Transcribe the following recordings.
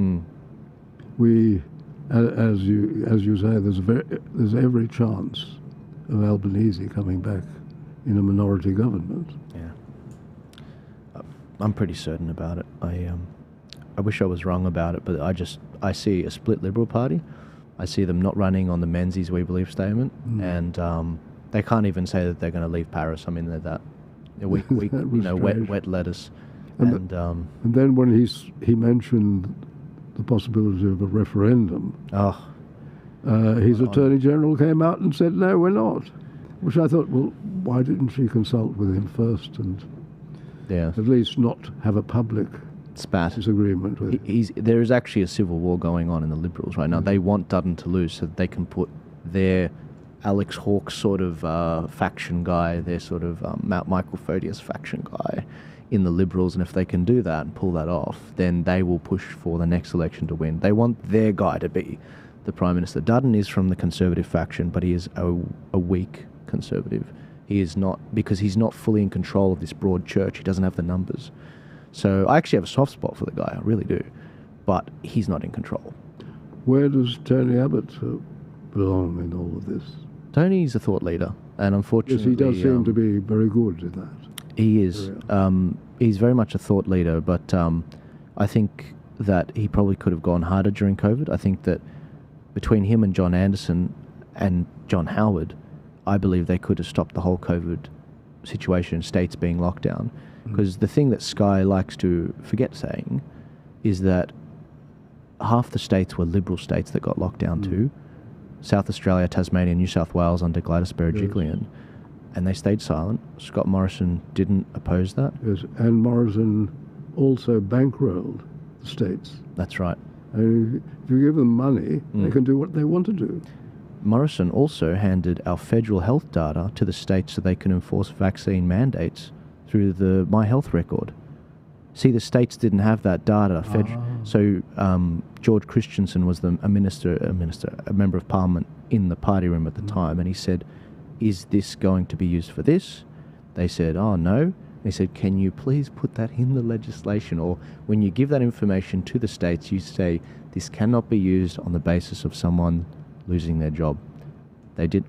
Mm. We, as you say, there's every chance of Albanese coming back in a minority government. Yeah. I'm pretty certain about it. I wish I was wrong about it, but I see a split Liberal Party. I see them not running on the Menzies We Believe statement, and they can't even say that they're going to leave Paris. I mean, they're that weak wet lettuce. And then when he mentioned the possibility of a referendum, his Attorney General came out and said, no, we're not. Which I thought, well, why didn't she consult with him first and at least not have a public spat disagreement with him? There is actually a civil war going on in the Liberals right now. They want Dutton to lose so that they can put their Alex Hawke sort of faction guy, their sort of Michael Photius faction guy in the Liberals, and if they can do that and pull that off, then they will push for the next election to win. They want their guy to be the Prime Minister. Dutton is from the Conservative faction, but he is a weak Conservative. He is not, because he's not fully in control of this broad church. He doesn't have the numbers. So I actually have a soft spot for the guy, I really do. But he's not in control. Where does Tony Abbott belong in all of this? Tony's a thought leader, and unfortunately... Yes, he does seem to be very good at that. He is. He's very much a thought leader, but I think that he probably could have gone harder during COVID. I think that between him and John Anderson and John Howard, I believe they could have stopped the whole COVID situation, states being locked down. Because the thing that Sky likes to forget saying is that half the states were Liberal states that got locked down too. South Australia, Tasmania, New South Wales under Gladys Berejiklian, and they stayed silent. Scott Morrison didn't oppose that. Yes, and Morrison also bankrolled the states. That's right. And if you give them money, they can do what they want to do. Morrison also handed our federal health data to the states so they can enforce vaccine mandates through the My Health record. See, the states didn't have that data. So George Christensen was a member of Parliament in the party room at the time, and he said, is this going to be used for this? They said, oh, no. He said, can you please put that in the legislation? Or when you give that information to the states, you say, this cannot be used on the basis of someone losing their job.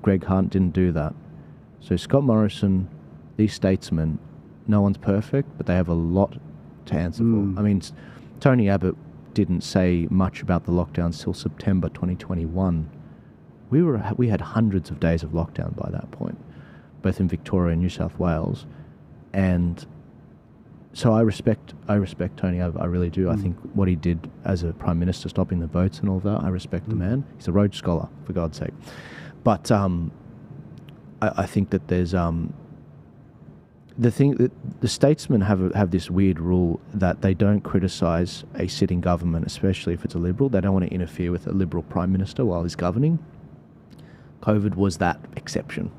Greg Hunt didn't do that. So Scott Morrison, these statesmen, no one's perfect, but they have a lot to answer for. I mean, Tony Abbott didn't say much about the lockdowns till September 2021. We had hundreds of days of lockdown by that point, both in Victoria and New South Wales, and so I respect Tony Abbott. I really do. I think what he did as a Prime Minister, stopping the votes and all that, I respect the man. He's a Rhodes Scholar, for God's sake. But I think that there's the thing that the statesmen have this weird rule that they don't criticise a sitting government, especially if it's a Liberal. They don't want to interfere with a Liberal Prime Minister while he's governing. COVID was that exception.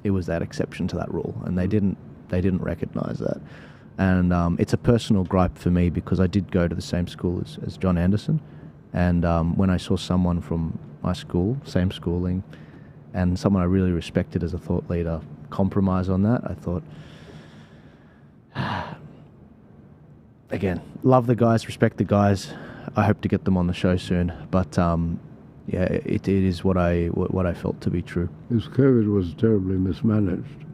It was that exception to that rule, and they didn't recognise that. And it's a personal gripe for me because I did go to the same school as John Anderson, and when I saw someone from my school, same schooling, and someone I really respected as a thought leader compromise on that, I thought, again, love the guys, respect the guys. I hope to get them on the show soon, but yeah, it is what I felt to be true. This COVID was terribly mismanaged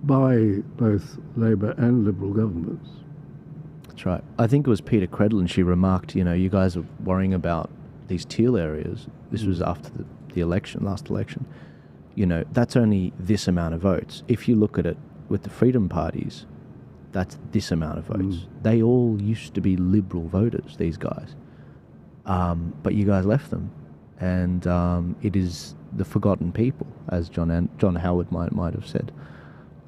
by both Labour and Liberal governments. That's right. I think it was Peter Credlin. She remarked, you guys are worrying about these teal areas. This was after the election, last election. That's only this amount of votes. If you look at it with the Freedom parties, that's this amount of votes. They all used to be Liberal voters, these guys. But you guys left them. And it is the forgotten people, as John Howard might have said.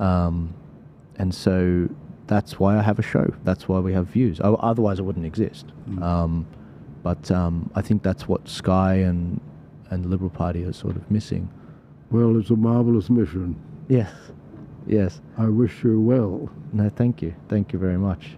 And so that's why I have a show. That's why we have views. Otherwise, I wouldn't exist. But I think that's what Sky and the Liberal Party are sort of missing. Well, it's a marvellous mission. Yes. I wish you well. No, thank you. Thank you very much.